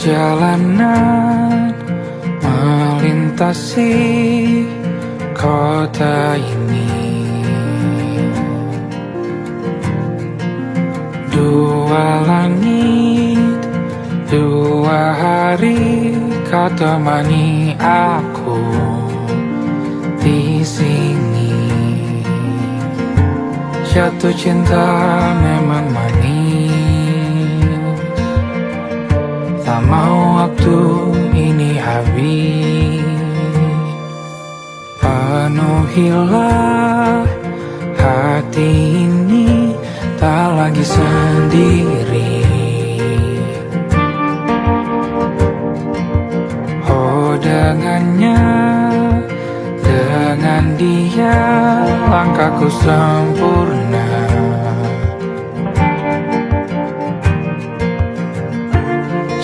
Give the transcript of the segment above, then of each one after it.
Perjalanan melintasi kota ini, dua langit, dua hari kau temani aku di sini. Jatuh cinta memang manis, tak mau waktu ini habis. Penuhilah hati ini, tak lagi sendiri. Oh dengannya, dengan dia langkahku sempurna.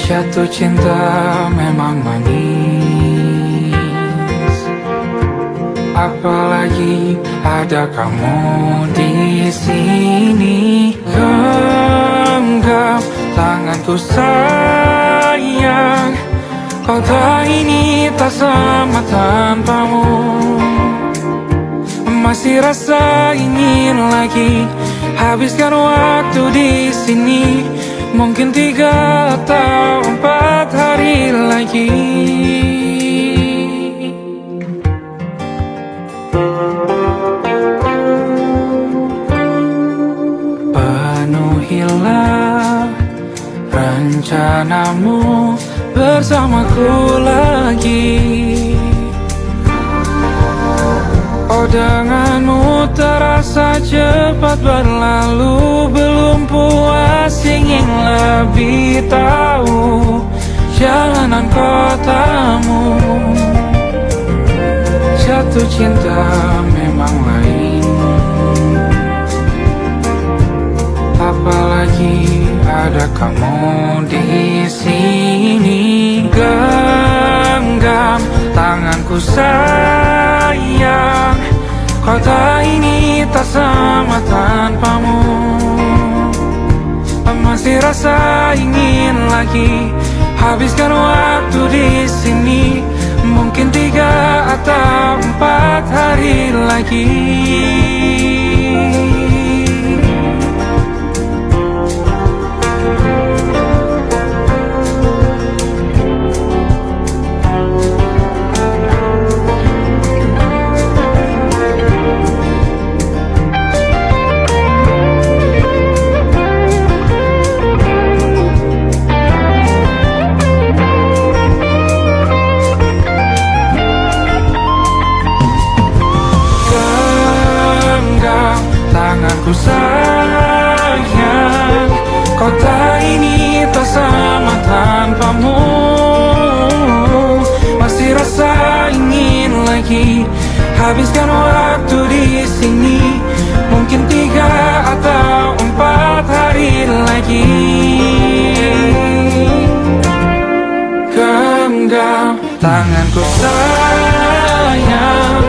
Jatuh cinta memang manis, apalagi ada kamu di sini. Genggam tanganku sayang, kota ini tak sama tanpamu. Masih rasa ingin lagi habiskan waktu di sini. Mungkin 3 atau 4 hari lagi. Penuhilah rencanamu bersamaku lagi. Oh denganmu terasa cepat berlalu, belum puas ingin lebih tahu jalanan kotamu. Jatuh cinta memang lain, apalagi ada kamu di sini. Genggam tanganku sayang, kota ini tak sama tanpamu. Masih rasa ingin lagi habiskan waktu di sini. Mungkin 3 atau 4 hari lagi. Tanganku sayang, kota ini tak sama tanpamu. Masih rasa ingin lagi habiskan waktu di sini. Mungkin 3 atau 4 hari lagi. Genggam tanganku sayang,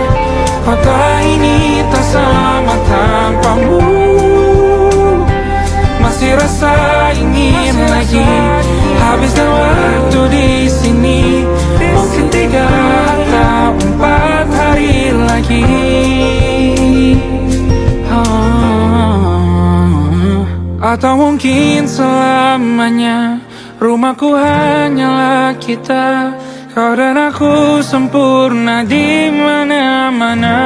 kota ini tak sama tanpamu. Masih rasa ingin lagi habiskan waktu di sini. Mungkin 3 atau 4 hari lagi. Atau mungkin selamanya. Rumahku hanyalah kita, kau dan aku sempurna di mana-mana.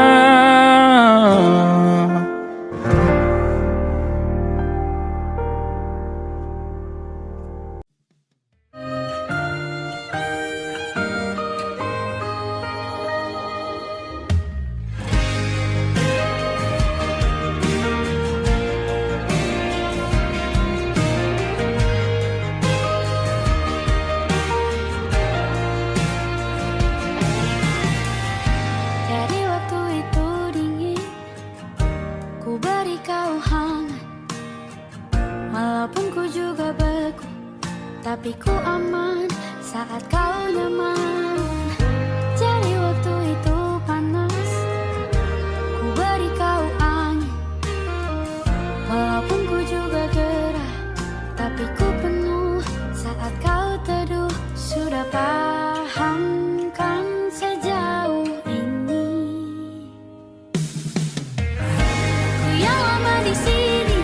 Tapi ku aman saat kau nyaman. Jadi waktu itu panas, ku beri kau angin. Walaupun ku juga gerah, tapi ku penuh saat kau teduh pahamkan sejauh ini. Ku yang lama di sini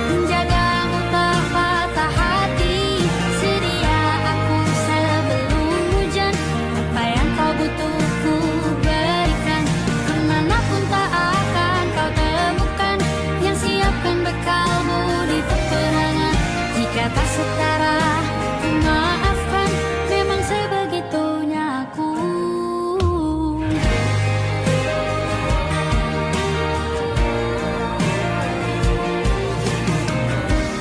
menjagamu tak patah hati. Sedia aku sebelum hujan, apa yang kau butuh ku berikan. Kemanapun tak akan kau temukan yang siapkan bekalmu di peperangan. Jika tak setara ku maafkan, memang sebegitunya aku.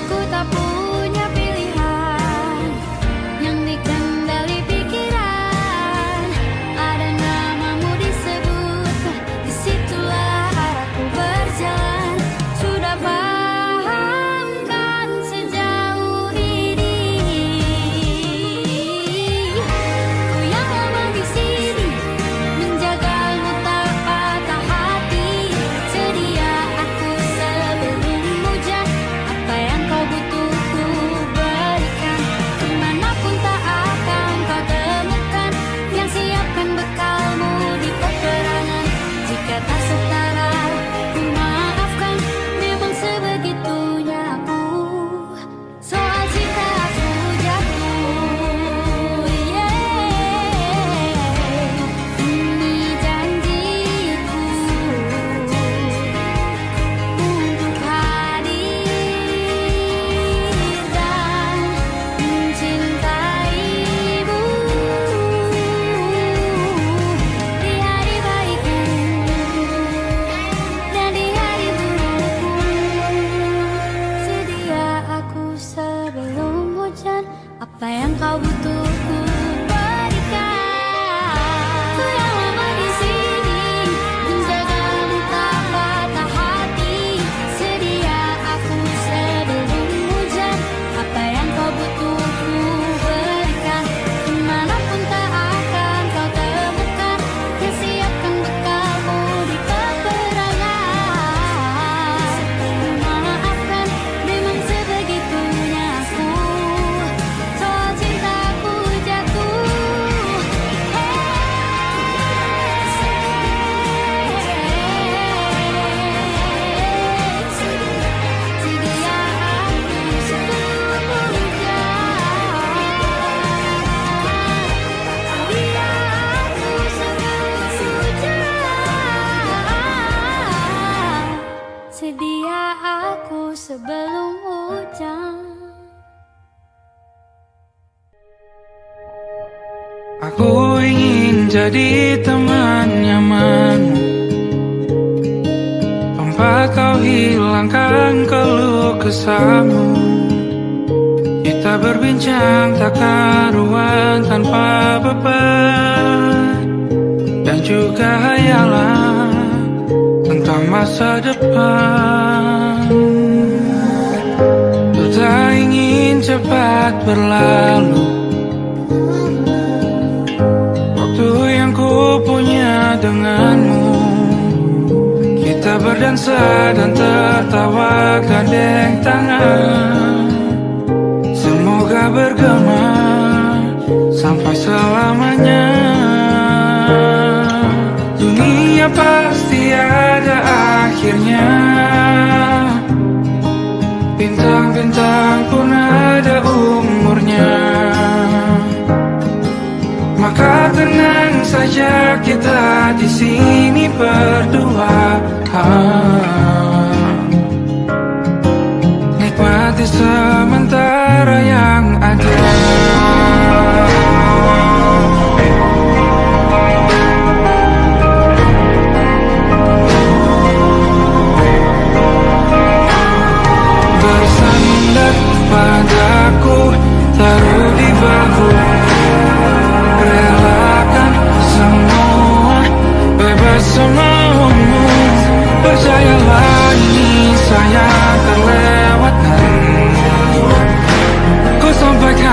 Ku tak punya pilihan yang dikendali pikiran. Ada namamu disebut, disitulah arahku berjalan. Sudah pahamkan sejauh ini. Ku yang lama di sini menjagamu tak patah hati. Sedia aku sebelum hujan, apa yang kau butuh ku berikan. Kemanapun tak akan kau temukan yang siapkan bekalmu di peperangan. Jika tak setara ku maafkan, memang sebegitunya aku. Soal cinta aku jatuh, ini janjiku untuk hadir dan mencintaimu di hari baikku dan di hari burukku. Sedia aku sebelum hujan, apa yang kau butuh ku berikan. Ku yang lama di sini menjagamu tak patah hati. Sedia aku sebelum hujan, apa yang kau butuh ku berikan. Kemanapun tak akan kau temukan yang siapkan bekalmu di peperangan. Maafkan, memang sebegitunya aku. Soal cintaku jatuh, sedia aku sebelum hujan. Sedia aku sebelum hujan. Sedia aku sebelum hujan. Aku ingin jadi teman nyamanmu, tempat kau hilangkan keluh kesahmu. Kita berbincang tak karuan tanpa beban, dan juga hayalan tentang masa depan. Ku tak ingin cepat berlalu waktu yang ku punya denganmu. Kita berdansa dan tertawa gandeng tangan. Semoga bergema sampai selamanya. Dunia pasti ada akhirnya, bintang-bintang pun ada umurnya. Maka tenang saja kita di sini berdua. Nikmati sementara yang ada. Bersandar padaku, taruh di bahu. Relakan semua, bebas semaumu. Percayalah ini saya terlewatkan. Ku sampaikan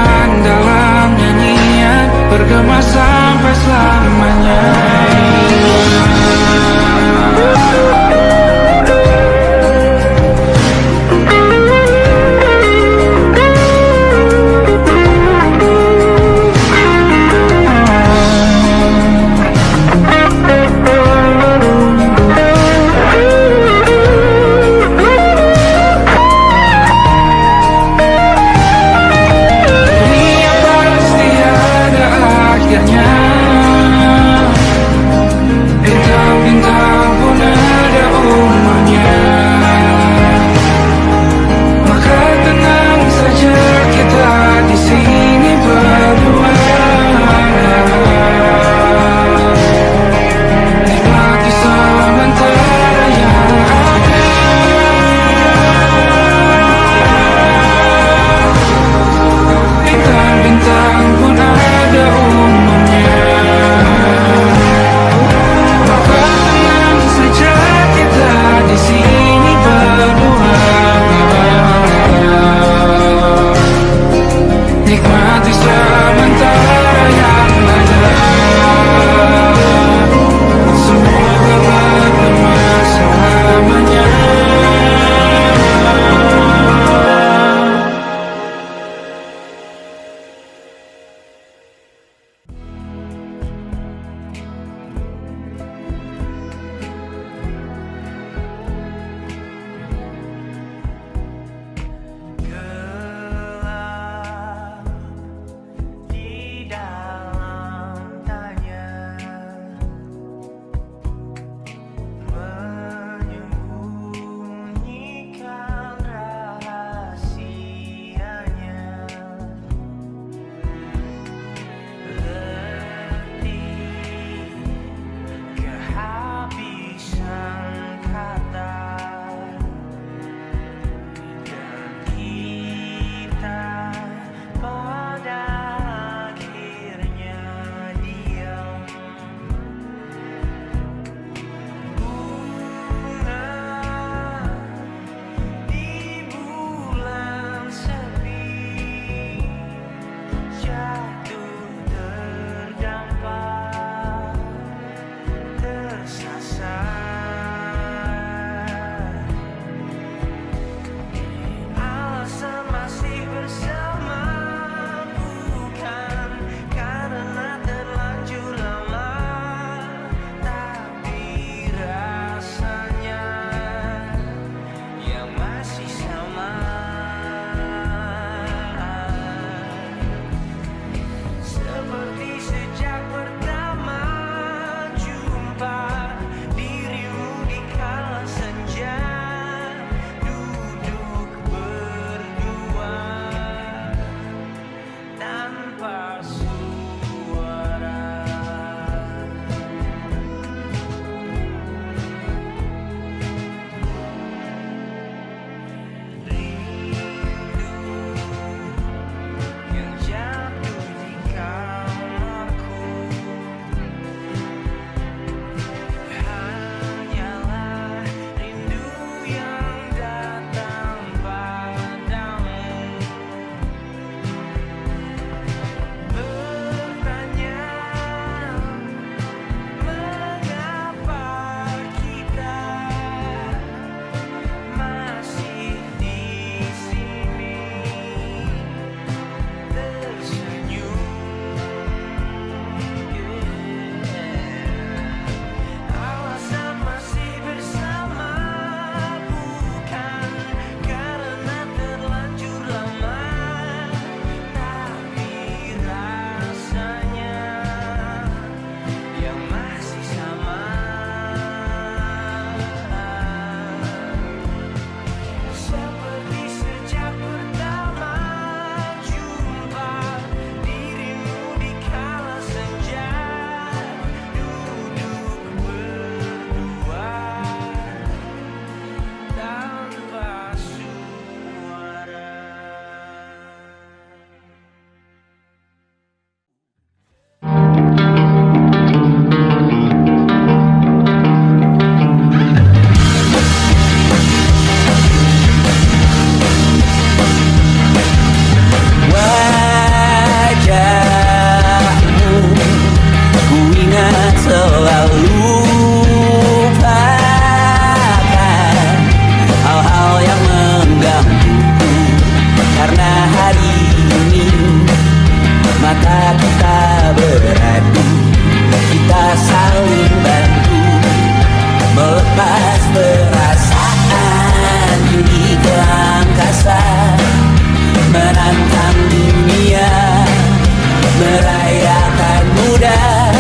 merayakan mudah.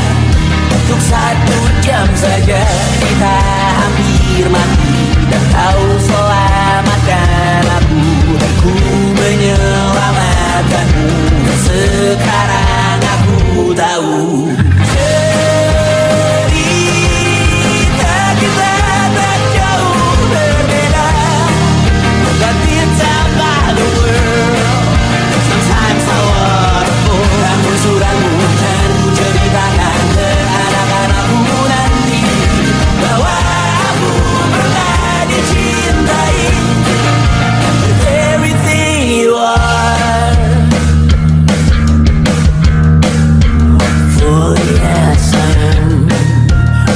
Untuk 1 jam saja kita hampir mati, dan kau selamatkan aku, dan ku menyelamatkanmu. Dan sekarang aku tahu cerita kita tak jauh berbeda. But it's about the world. Sometimes I wanna fall. Namun suratmu kan ku ceritakan ke anak-anakku nanti, bahwa aku pernah dicintai with everything you are. For yes I am,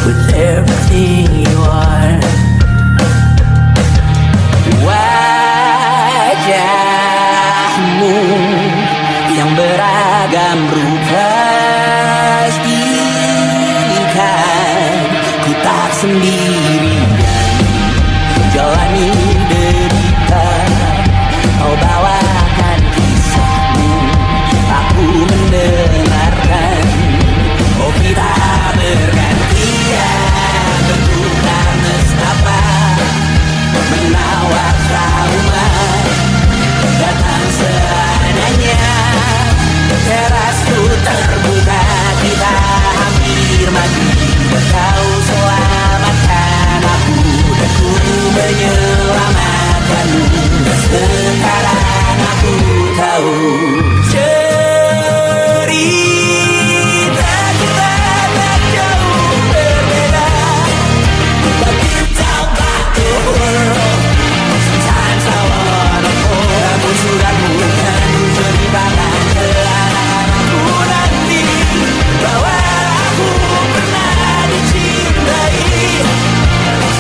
with everything you are. Wajahmu yang beragam rupa pastikan ku tak sendirian jalani derita. Kau bawakan kisahmu, aku mendengarkan. Oh kita bergantian bertukar nestapa, menawar trauma datang seadanya. Terasku terbuka, kita hampir mati, kau selamatkan aku, dan ku menyelamatkanmu. Dan sekarang aku tahu cerita kita tak jauh berbeda. But it's about the world. Sometimes I wanna fall. Namun suratmu kan ku ceritakan ke anak-anakku nanti, bahwa aku pernah dicintai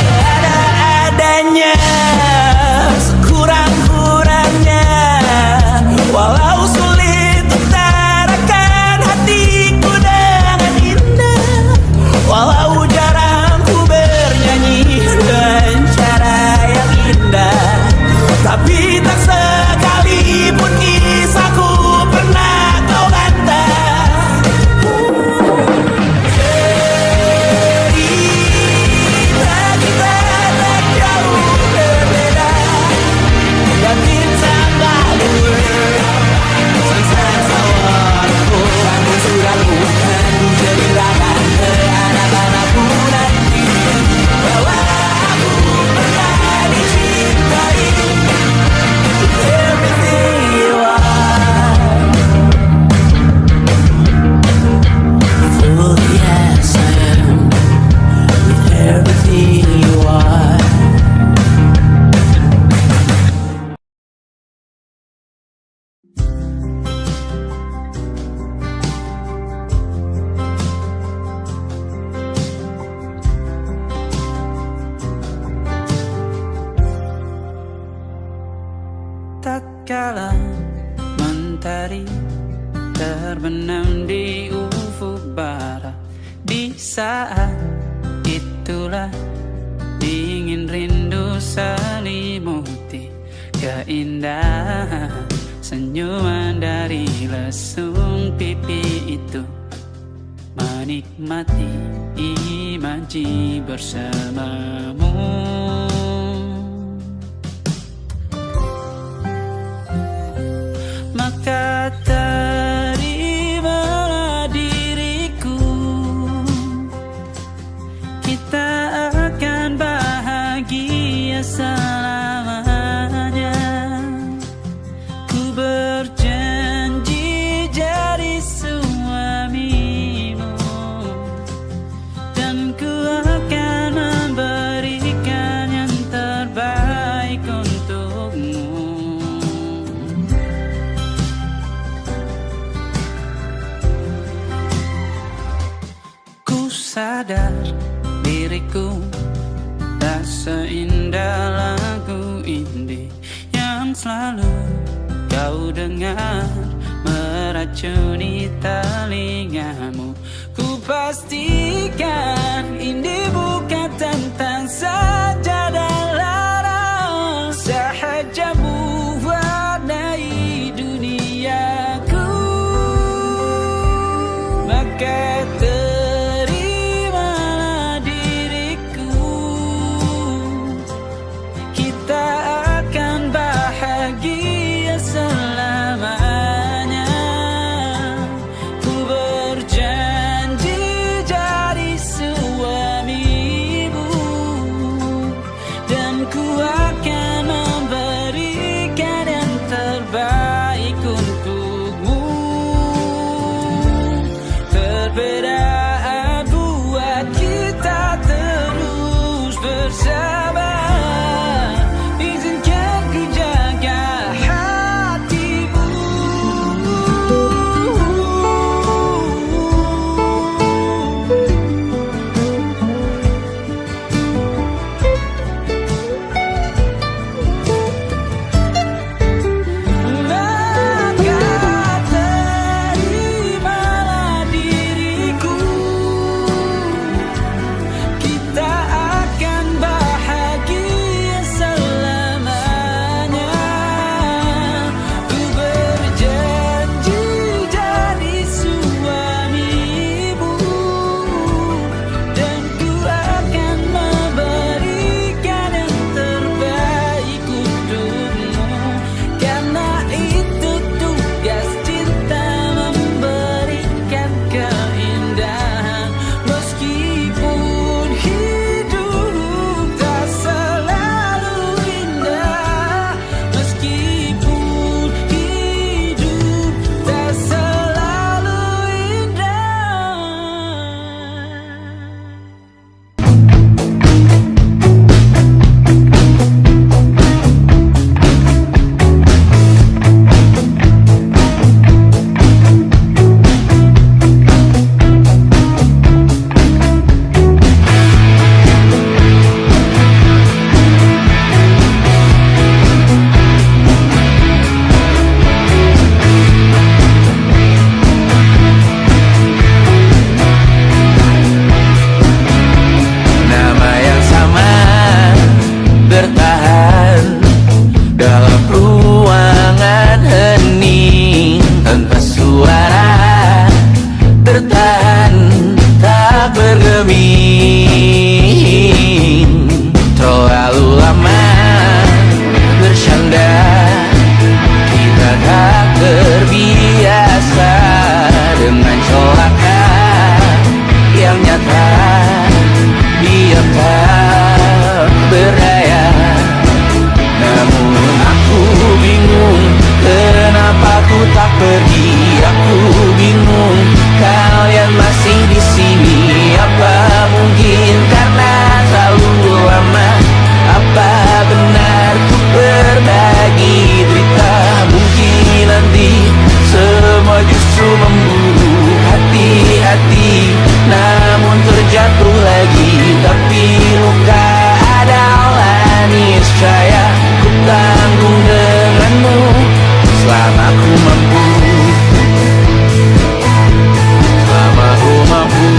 seadanya, sekurang-kurangnya. Walau sulit utarakan hatiku dengan indah, walau jarang ku bernyanyi dengan cara yang indah, tapi tak sekalipun kisahku pernah kau bantah. Cerita kita tak jauh berbeda, but it's about the world. Sometimes I wanna fall. Namun suratmu kan ku ceritakan ke anak-anakku nanti, bahwa aku pernah dicintai with everything you are. For yes I am, with everything you are. Tak kala mentari terbenam di ufuk barat, di saat itulah dingin rindu selimuti keindahan senyuman dari lesung pipi itu. Menikmati imaji bersamamu. Maka terimalah diriku, kita akan bahagia selamanya. Ku berjanji jadi suamimu, dan ku akan memberikan yang terbaik untukmu. Sadar diriku tak seindah lagu indie yang selalu kau dengar meracuni telingamu. Ku pastikan indie bukan tentang sajadah larang, sahajamu warnai duniaku. bertahan, tak bergeming. Terlalu lama bersandar, kita tak terbiasa dengan celaka yang nyata. Biar tak berdaya, namun aku bingung kenapa ku tak pergi. Aku bingung kalian masih di sini. Apa mungkin karena terlalu lama? Apa benar ku berbagi cerita? Mungkin nanti semua justru memburu hati-hati, namun terjatuh lagi. Tapi luka adalah niscaya, ku tanggung denganmu selama ku mampu. Selama ku mampu.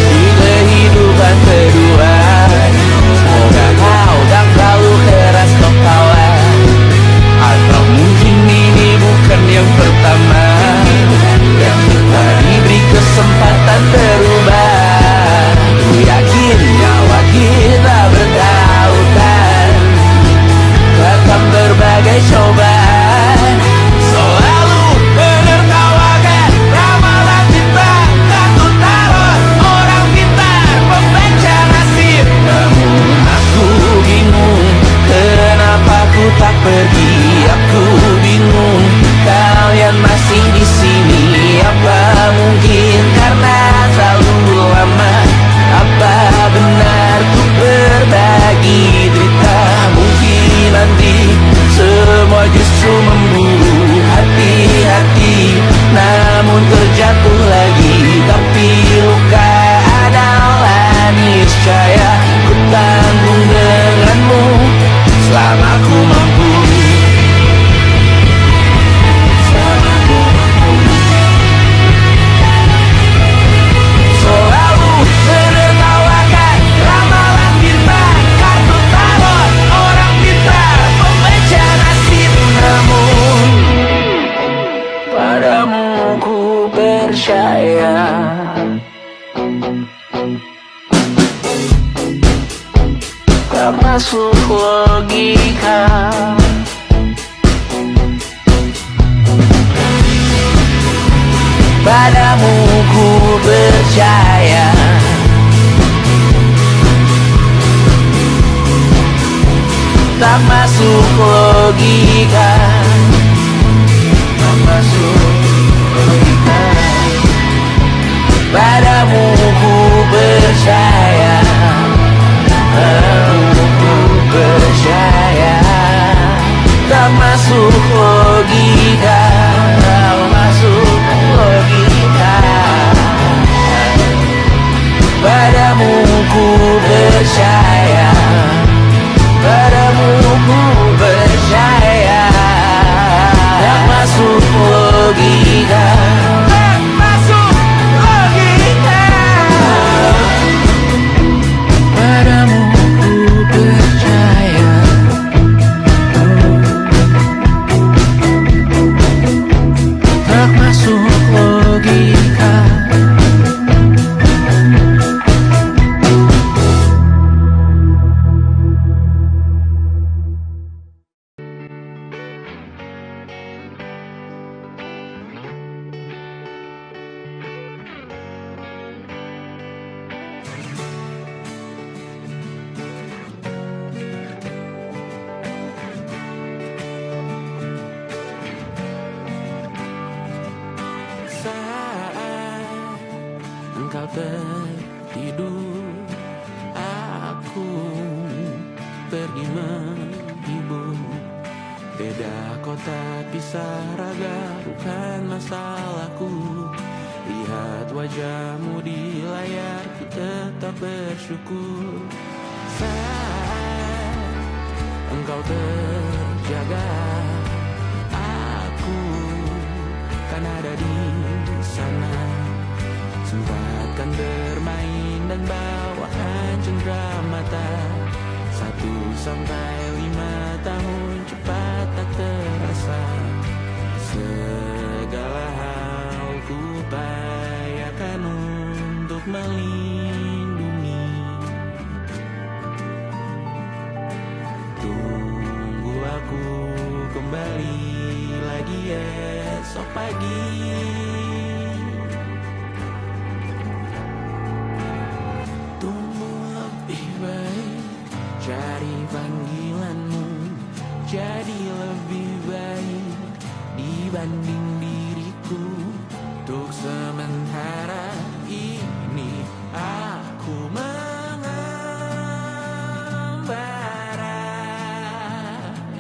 Di kehidupan kedua, semoga kau tak terlalu keras kepala. Atau mungkin ini bukan yang pertama yang kita diberi kesempatan berubah. Ku yakin nyawa kita bertautan, takkan berbagai cobaan. Selalu menertawakan ramalan cinta, takut taruh orang pintar pembaca nasib. Namun aku bingung kenapa ku tak pergi. Aku bingung kalian masih di sini. Apa mungkin karena terlalu lama? Apa benar ku berbagi cerita? Mungkin nanti semua justru memburu hati-hati, namun terjatuh lagi. Tapi luka adalah niscaya, ku tanggung denganmu selama ku mampu. Selama ku mampu. Selalu menertawakan ramalan bintang, kartu tarot orang pintar pembaca nasib. Namun padamu ku percaya, tak masuk logika. Padamu ku percaya, tak masuk logika. Tak masuk logika. Padamu ku percaya, padamu ku percaya, tak masuk logika. Tak masuk logika. Padamu ku percaya, padamu ku percaya, tak masuk logika. Tak masuk logika. Padamu ku percaya, tak masuk logika. Saat engkau tertidur, aku pergi menghibur. Beda kota pisah raga bukan masalahku. Lihat wajahmu di layar, ku tetap bersyukur. Saat engkau terjaga, aku kan ada di sana. Sempatkan bermain dan bawa 1 sampai 5 tahun cepat tak terasa. Segala hal ku upayakan untuk melindungi. Tunggu aku kembali lagi esok pagi. Tumbuh lebih baik, cari panggilanmu, jadi lebih baik dibanding diriku. Untuk sementara ini aku mengembara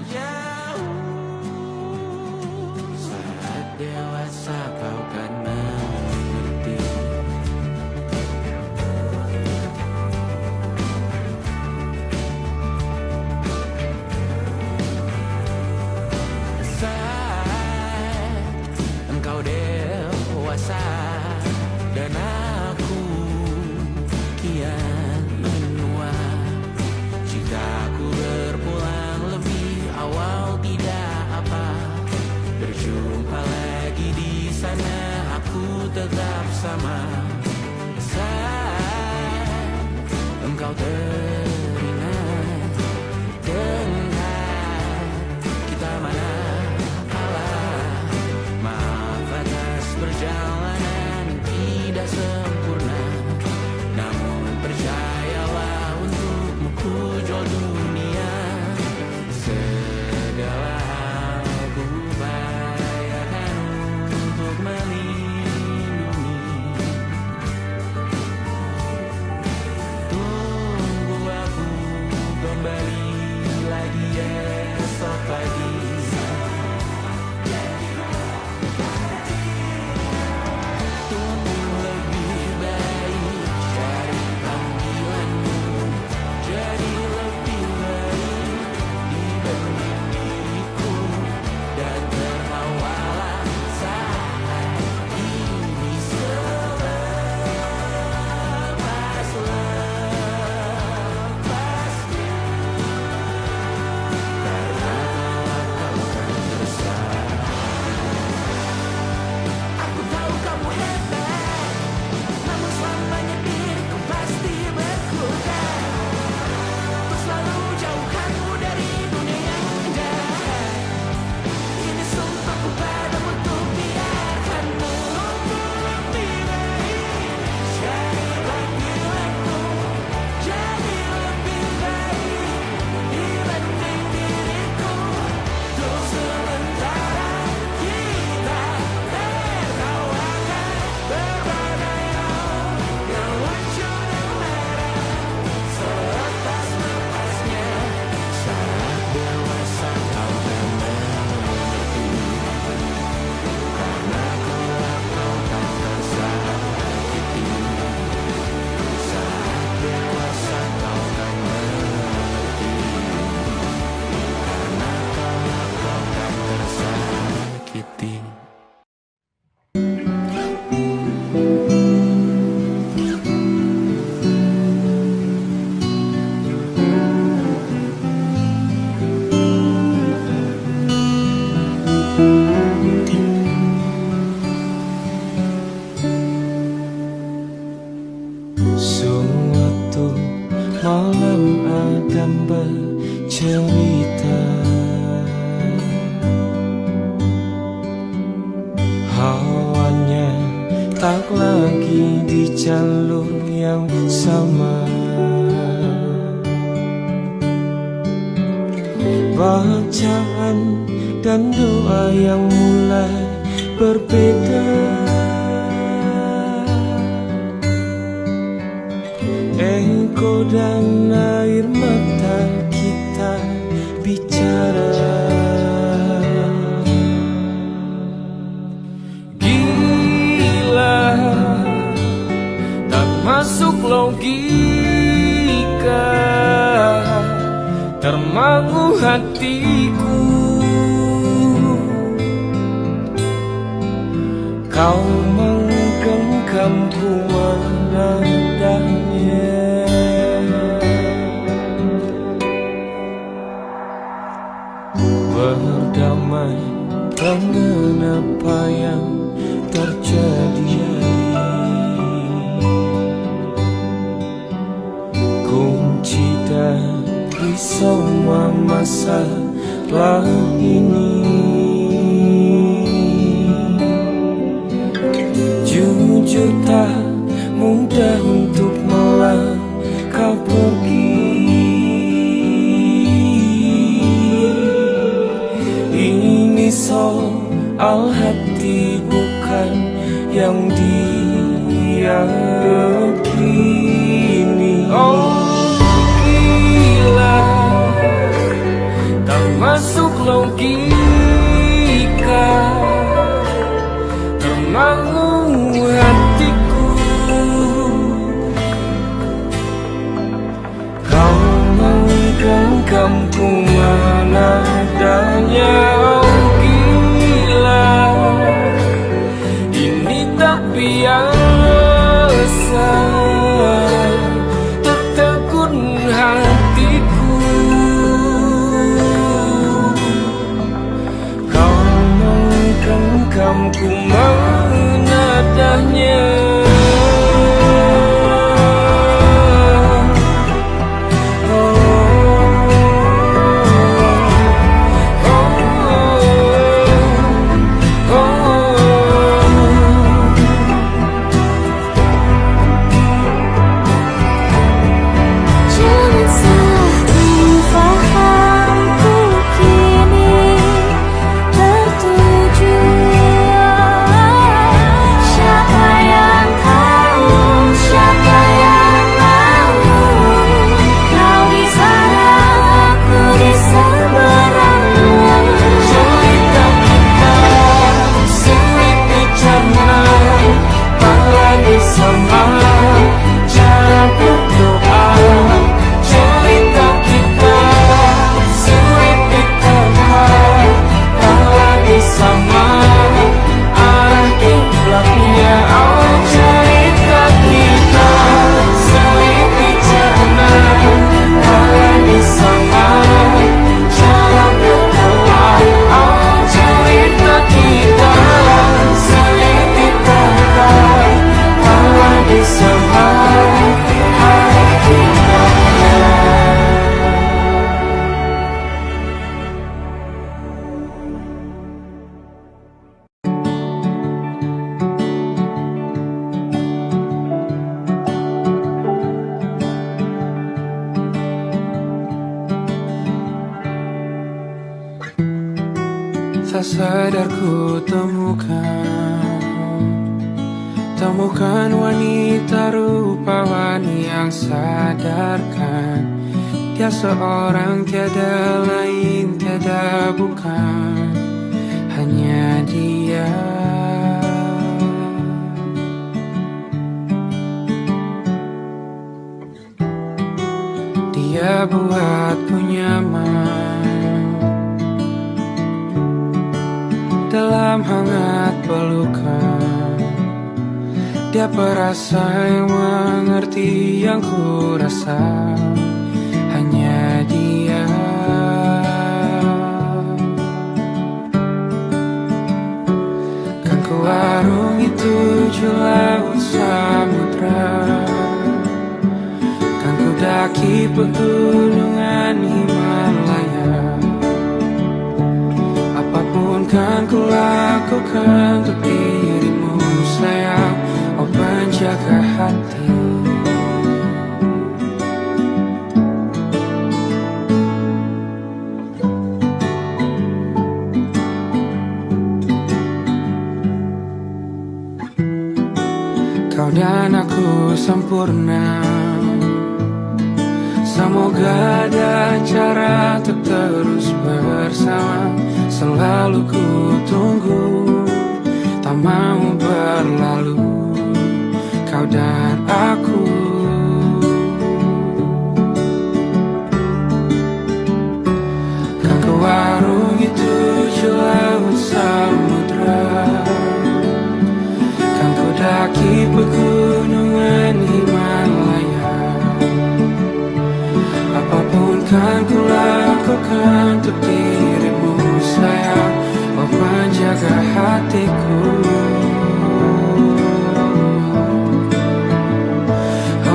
jauh. Saat dewasa kau kan mengerti. Engkau dewasa dan aku kian menua. Jika aku berpulang lebih awal tidak apa, berjumpa lagi di sana aku tetap sama. Saat engkau teringat dengan kita mana perjalanan tidak sempurna, namun percayalah untukmu ku jual dunia. Segala hal ku upayakan untuk melindungi. Tunggu aku kembali lagi esok pagi. Suatu malam Adam bercerita, hawanya tak lagi di jalur yang sama. Bacaan dan doa yang mulai berbeda. Engkau dan air mata kita bicara. Gila, tak masuk logika, termangu hatiku. Kau menggenggamku menandanya. semua masalah ini. Jujur tak mudah untuk melangkah pergi. Ini soal hati bukan yang diyakini. Oh gila, tak masuk logika, termangu hatiku. Kau menggenggamku mana adanya. Oh gila, ini tak biasa, tertegun hatiku. Kau menggenggamku mana adanya. Jangan salah fahamku kini tertuju. Siapa yang tahu, siapa yang mahu? Kau di sana, aku di seberangmu. Cerita kita sulit dicerna, tak lagi sama cara berdoa. Cerita kita sulit diterima, tak lagi sama arah kiblatnya. Oh cerita kita sulit dicerna, tak lagi sama cara berdoa. Oh cerita kita sulit diterima, tak lagi sama arah kiblatnya. Tak sadar ku temukan wanita rupawan yang sadarkan dia seorang, tiada lain, tiada bukan, hanya dia. Dia buatku nyaman dalam hangat pelukan. Dia perasa yang mengerti yang ku rasa, hanya dia. Kan ku arungi 7 laut samudra, kan ku daki pegunungan Himalaya. Apapun kan ku lakukan untuk dirimu sayang, oh penjaga hati. Kau dan aku sempurna, semoga ada cara untuk terus bersama. Selalu ku tunggu, tak mau berlalu, kau dan aku. Kan ku arungi 7 laut samudra, kan ku daki pegunungan Himalaya. Apapun kan ku lakukan untuk dirimu sayang, oh penjaga hatiku. Oh,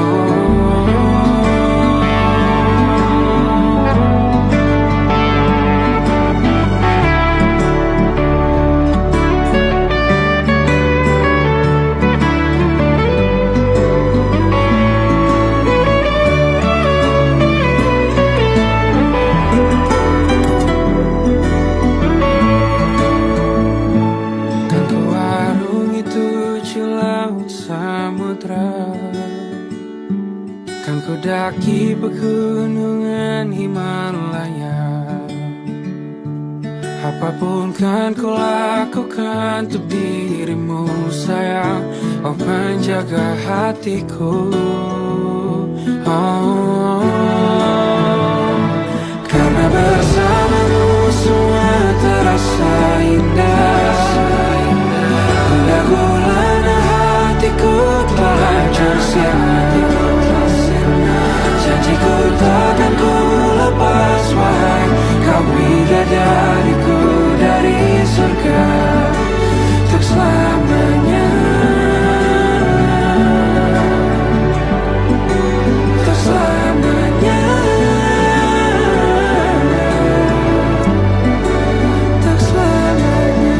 mendaki pegunungan Himalaya. Apapun kan ku lakukan untuk dirimu sayang, oh penjaga hatiku. Oh, karena bersamamu semua terasa indah. Gundah gulana hatiku telah hancur janjiku takkan ku lepas, wahai kau bidadariku dari surga untuk selamanya. Untuk selamanya. Untuk selamanya.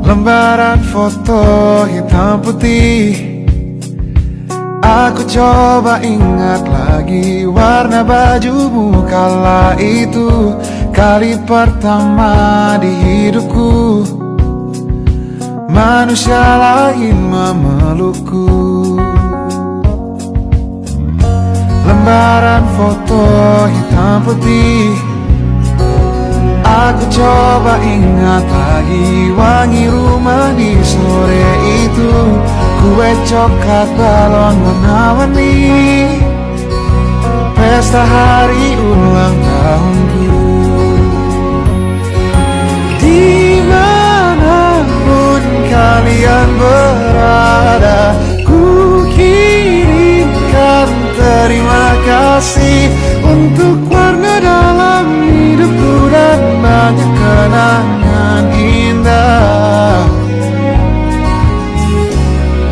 Lembaran foto hitam putih, aku coba ingat lagi warna bajumu kala itu. Kali pertama di hidupku manusia lain memelukku. Lembaran foto hitam putih, aku coba ingat lagi wangi rumah di sore itu. Kue coklat balon warna-warni, pesta hari ulang tahunku. Dimanapun kalian berada, ku kirimkan terima kasih untuk warna dalam hidupku dan banyak kenangan indah.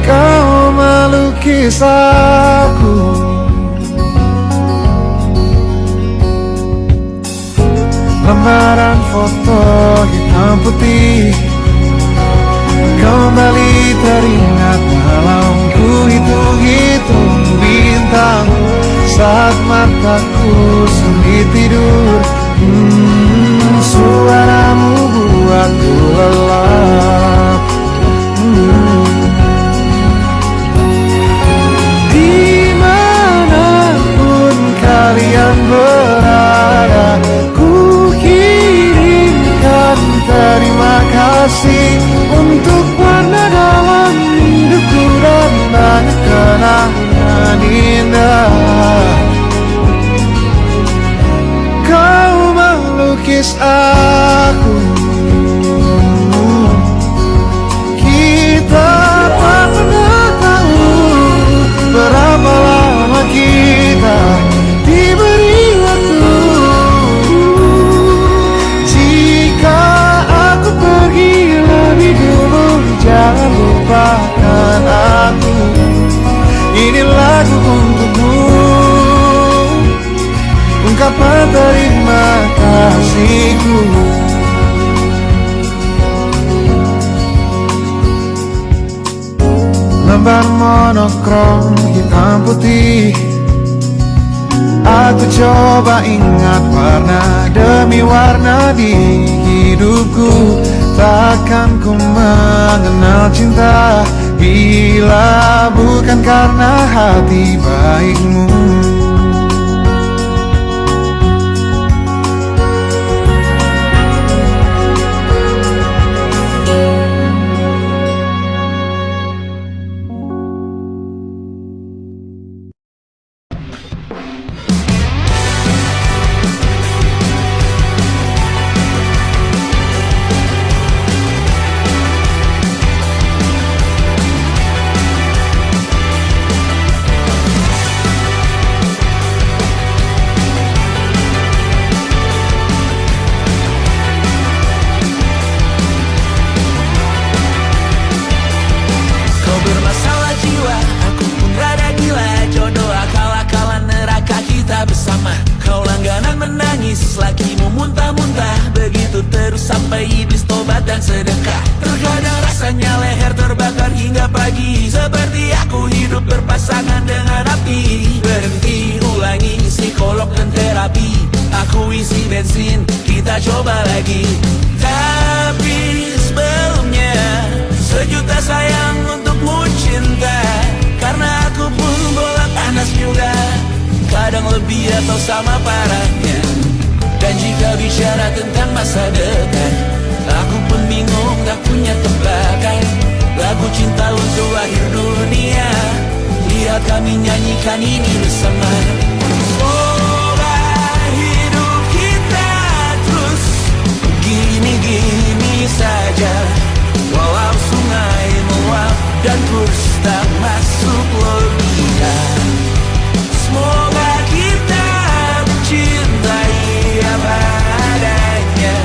Kau melukis aku, lembaran foto hitam putih kembali teringat malam ku hitung-hitung bintang saat mataku sulit tidur. Suaramu buatku lelap. Dimanapun kalian berada, ku kirimkan terima kasih untuk warna dalam hidupku dan banyak kenangan indah. Kau melukis aku, kita tak pernah tahu berapa lama kita diberi waktu. Jika aku pergi lebih dulu, jangan lupakan aku. Ini lagu untukmu, ungkapan terima kasihku. Lembar monokrom hitam putih, aku coba ingat warna demi warna di hidupku. Takkan ku mengenal cinta bila bukan karena hati baikmu. sampai iblis tobat dan sedekah. Terkadang rasanya leher terbakar hingga pagi, seperti aku hidup berpasangan dengan api. Berhenti, ulangi psikolog dan terapi. Aku isi bensin, kita coba lagi. Tapi sebelumnya, sejuta sayang untukmu cinta. Karena aku pun bola panas juga, kadang lebih atau sama parahnya. Dan jika bicara tentang masa depan, aku pun bingung tak punya tebakan. Lagu cinta untuk akhir dunia, lihat kami nyanyikan ini bersama. Semoga hidup kita terus gini-gini saja, walau sungai meluap dan kurs tak masuk logika. Semoga kita mencintai apa adanya,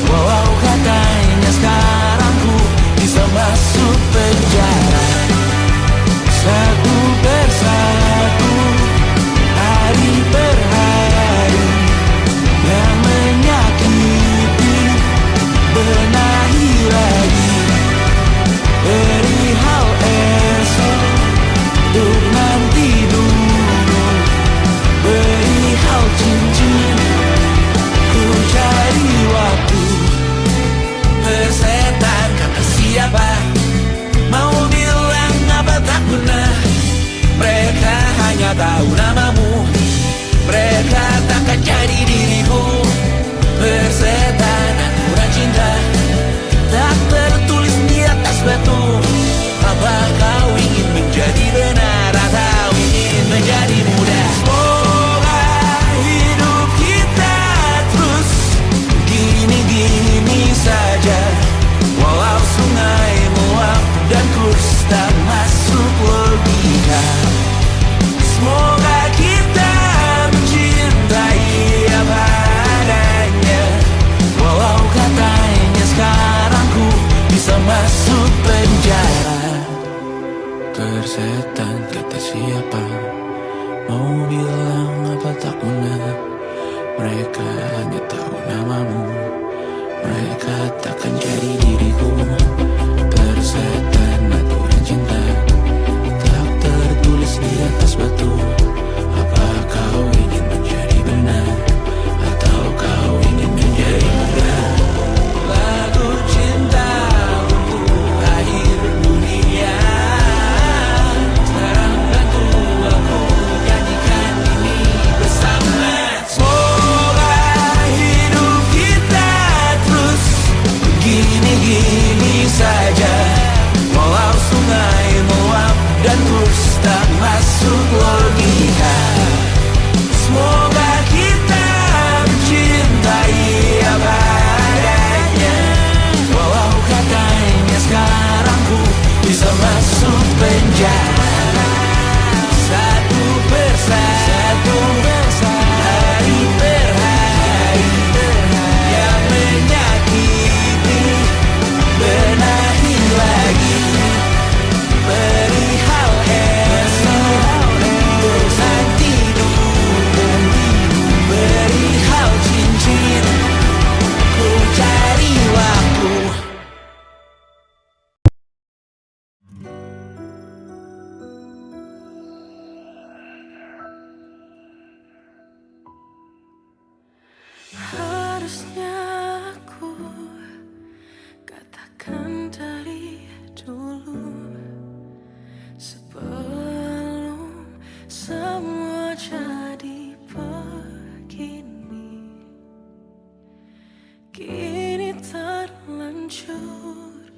walau katanya sekarang ku bisa masuk penjara. Satu persatu, hari per hari, yang menyakiti benahi lagi. Perihal esok, untuk nanti dulu. Perihal cincin, ku cari waktu. Persetan kata siapa, mau bilang apa tak guna. Mereka hanya tahu namamu, mereka takkan jadi diriku. Persetan aturan cinta, tak tertulis di atas batu. Apa kau ingin menjadi benar atau ingin menjadi muda? Semoga hidup kita terus gini-gini saja, walau sungai meluap dan kurs tak masuk logika. Semoga kita mencintai apa adanya, walau katanya sekarang ku bisa masuk penjara. Persetan kata siapa, mau bilang apa tak guna. Mereka hanya tahu namamu, mereka takkan jadi diriku. Persetan aturan cinta, tak tertulis di atas batu. Apa kau ingin menjadi benar atau kau ingin menjadi muda? Lagu cinta untuk akhir dunia, sekarang bantu aku nyanyikan ini bersama. Semoga hidup kita terus gini-gini saja, walau sungai meluap dan kurs tak masuk logika. Semoga kita mencintai apa adanya, walau katanya sekarang ku bisa masuk penjara. Satu persatu, hari per hari, yang menyakiti benahi lagi. Perihal esok, untuk nanti dulu. Perihal cincin, ku cari waktu. Harusnya aku katakan dari dulu, sebelum semua jadi begini. Kini terlanjur,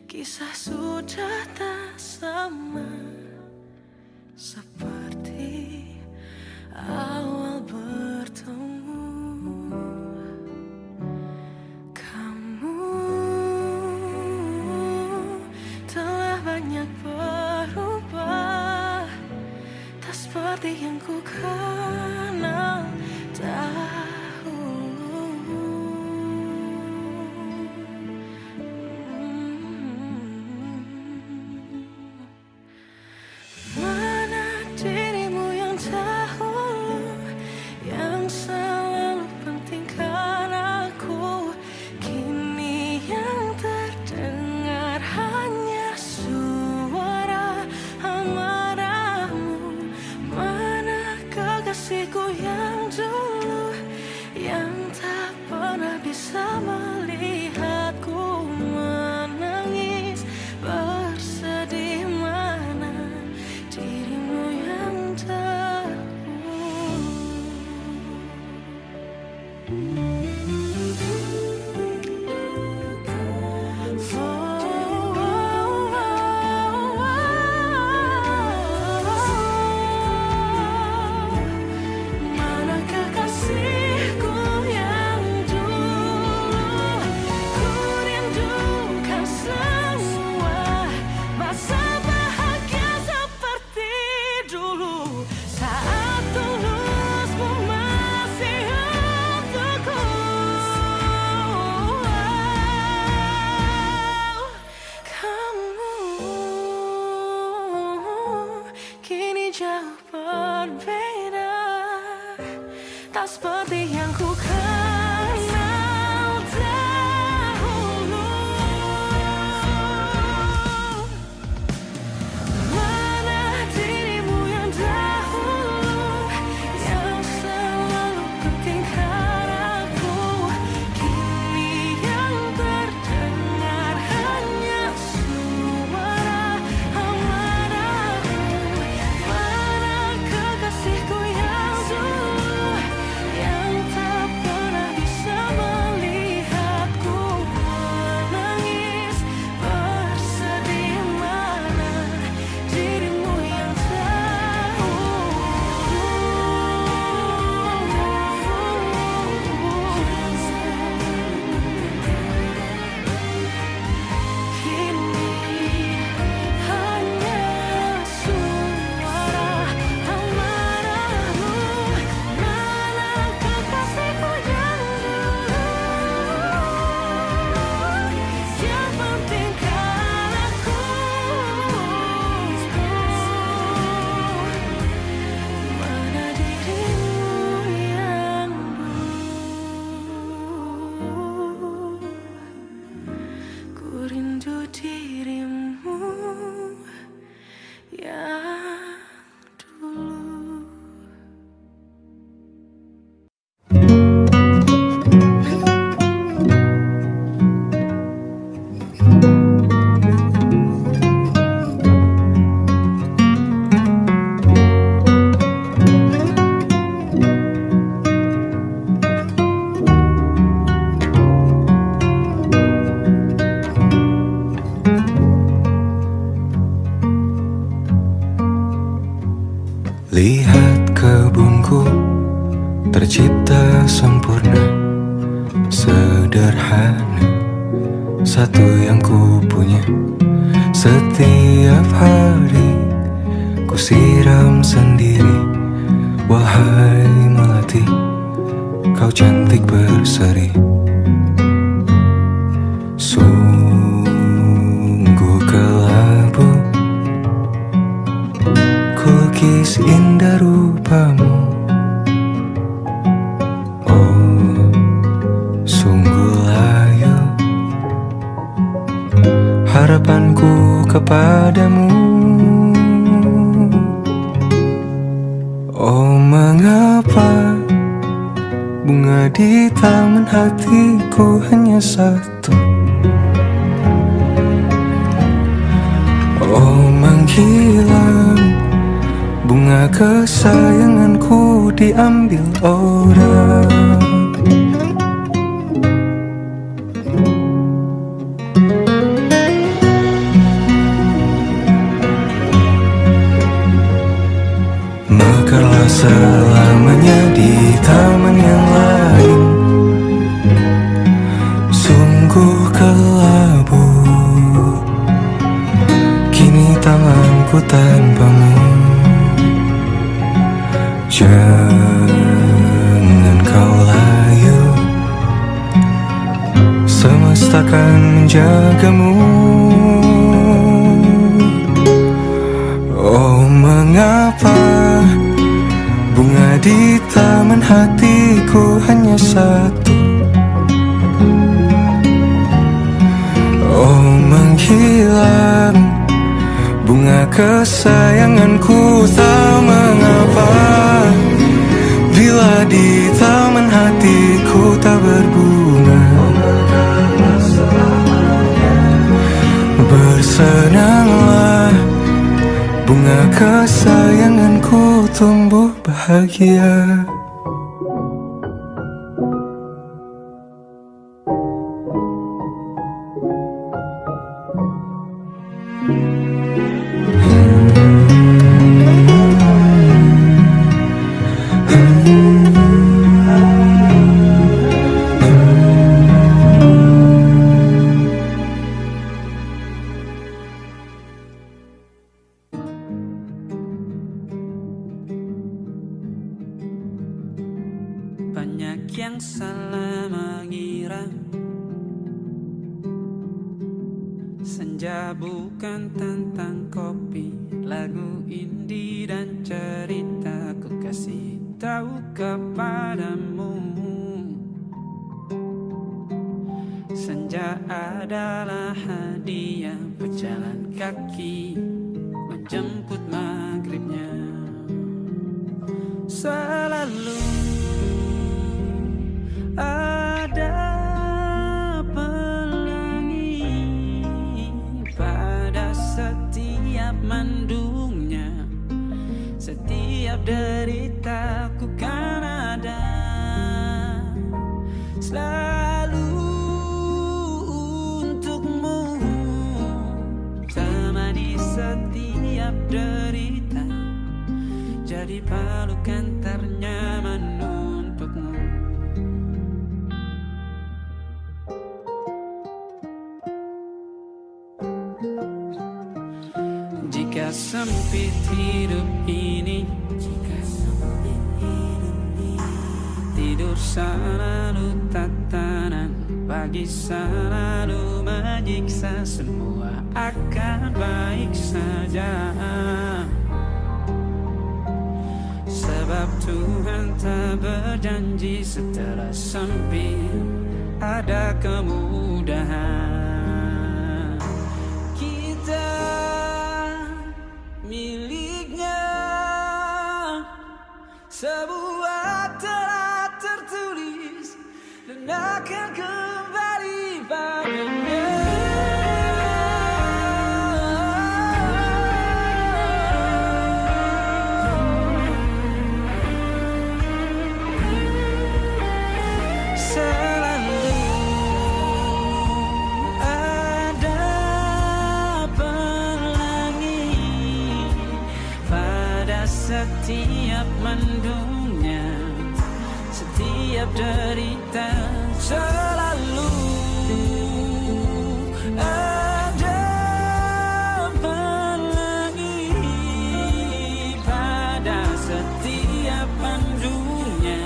kisah sudah tak sama seperti awal bertemu. Kamu telah banyak berubah, tak seperti yang ku kenal dahulu. Mana dirimu yang dahulu, yang selalu pentingkan aku, kini seperti yang ku kenal dahulu. Mana dirimu yang dahulu, yang selalu pentingkan aku. Kini yang terdengar hanya suara amarahmu. Mana kekasihku yang dulu, yang tak pernah bisa melihatku menangis bersedih. Mana dirimu yang kini hanya suara amarahmu. Mana kekasihku yang dulu, yang pentingkan aku. Mana dirimu yang dulu, ku rindu dirimu yang dulu. Lihat kebunku tercipta sempurna, sederhana, satu yang ku punya. Setiap hari ku siram sendiri. Wahai melati, kau cantik berseri. Sungguh kelabu kulukis indah rupamu. Oh, sungguh layu harapanku kepadamu. Oh, mengapa bunga di taman hatiku hanya satu? Oh, menghilang bunga kesayanganku diambil orang. Mekarlah selamanya di taman yang lain. Sungguh kelabu kini tanganku tanpamu. Jangan kau layu, semesta akan menjagamu. Oh, mengapa bunga di taman hatiku hanya satu? Oh, menghilang bunga kesayanganku, tak mengapa bila di taman hatiku tak berbunga. Bersenanglah bunga kesayanganku tumbuh bahagia. Banyak yang salah mengira senja bukan tentang kopi, lagu indie dan cerita kekasih. tahu kepadamu, senja adalah hadiah pejalan kaki menjemput maghribnya. Selalu ada pelangi pada setiap mendungnya. Setiap deritaku kan ada selalu untukmu, temani setiap derita, jadi pelukan ternyaman untukmu. Jika sempit hidup ini, tidur selalu tatanan, pagi selalu menyiksa, semua akan baik saja. Sebab Tuhan tak berjanji setelah sempit ada kemudahan. Kita miliknya, sebuah telah tertulis dan akan kembali padanya. Selalu ada pelangi pada setiap mendungnya, setiap derita. Selalu ada pelangi pada setiap mendungnya,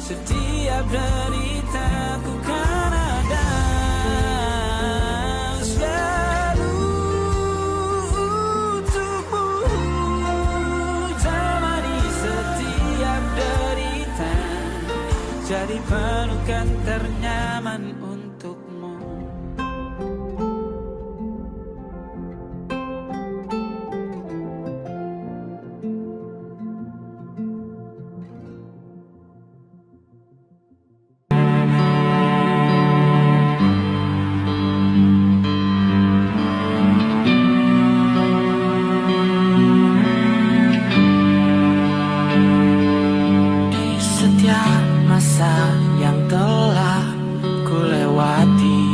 setiap deritaku kan ada selalu untukmu, temani setiap derita, jadi pelukan ternyaman untukmu. Di setiap masa yang telah kulewati,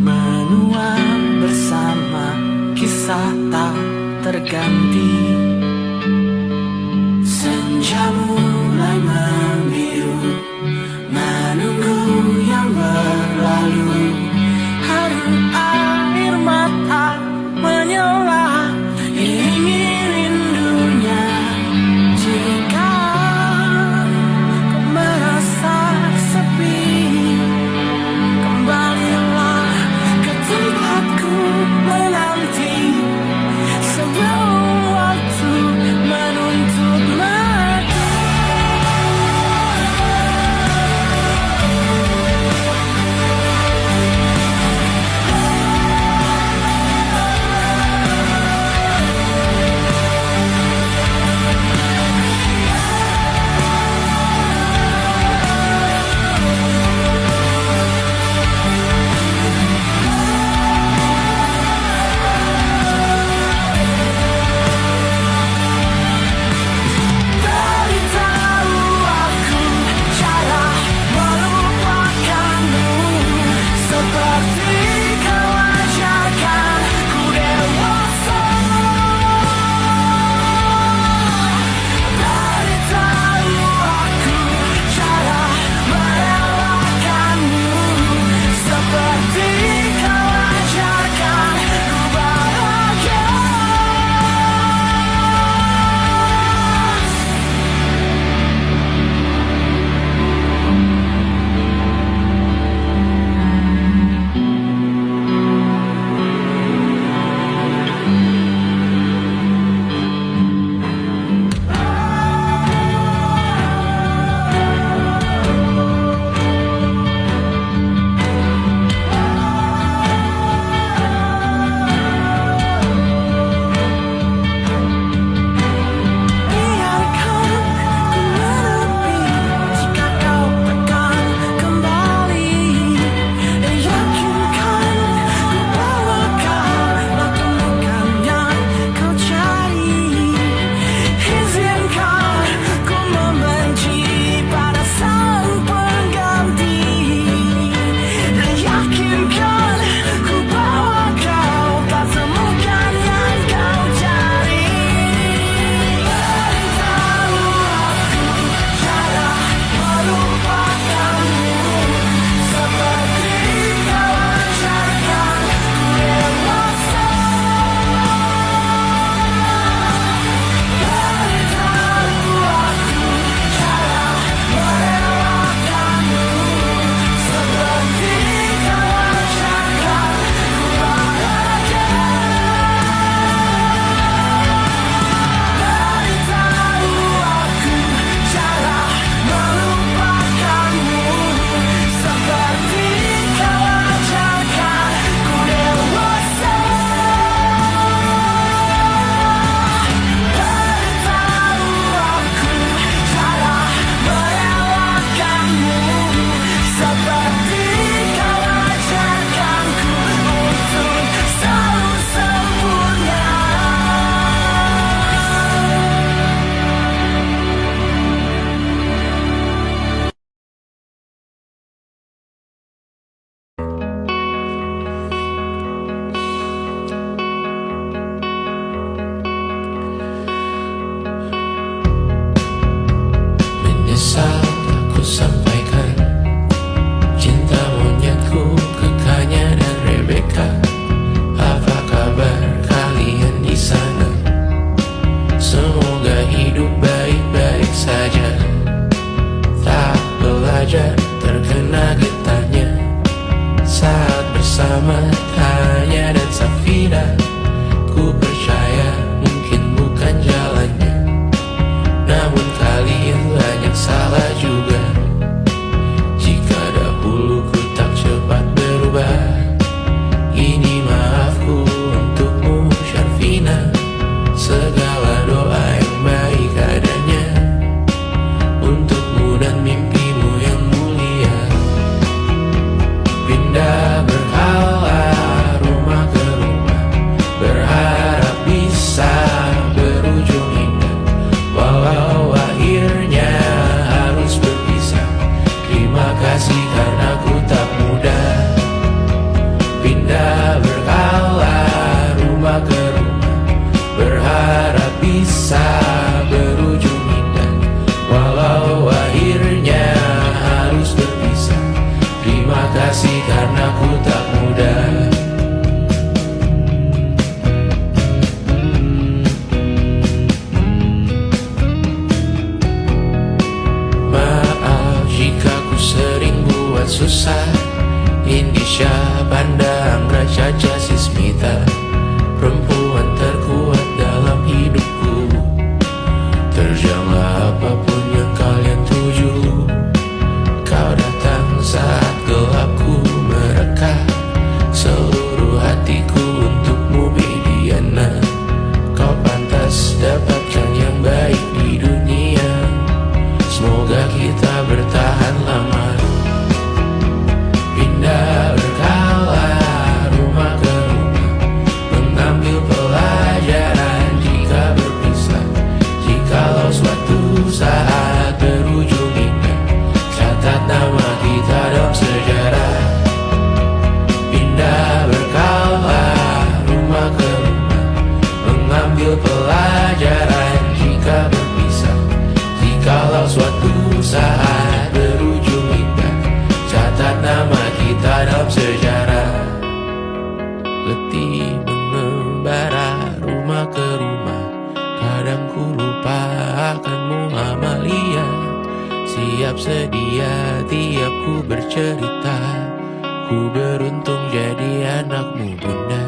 menua bersama kisah tak terganti. Senja mulai membiru, menunggu yang berlalu. Haru air mata menyala, ingin rindunya. Jika kau merasa sepi, kembalilah ke tempatku menanti, sebelum waktu menuntut mati. Beritahu aku cara melupakanmu, seperti kau ajarkan ku dewasa. Beritahu aku cara merelakanmu, seperti kau ajarkan ku bahagia. Muhammad hanya dan Safira. Ku percaya mungkin bukan jalannya, namun kalian banyak salah juga. Jika dahulu ku tak cepat berubah, ini maafku untukmu Syarfina. Segala doa yang baik adanya untukmu dan mimpimu yang mulia. Pindah berhala rumah ke rumah, berharap bisa berujung indah. Walau akhirnya harus berpisah, terima kasih karena ku tak mudah. Pindah berhala rumah ke rumah, berharap bisa berujung indah. Walau akhirnya harus berpisah, terima kasih karena ku tak mudah. Maaf jika ku sering buat susah. Indisha, Banda, Anggra, Caca, Sismita, perempuan terkuat dalam hidupku. Terjanglah apapun yang kalian tuju. Kau datang saat gelapku mereka, seluruh hatiku untukmu Bidiana. Kau pantas dapatkan yang baik di dunia, semoga kita bertahan lama. Pindah berkala rumah ke rumah, mengambil pelajaran jika berpisah. Jikalau suatu saat berujung indah, catat nama kita dalam sejarah. Pindah berkala rumah ke rumah, mengambil pelajaran jika berpisah. Jikalau suatu saat berujung indah, catat nama kita dalam sejarah. Letih mengembara rumah ke rumah, kadang ku lupa akanmu Amalia. Siap sedia tiap ku bercerita, ku beruntung jadi anakmu Bunda.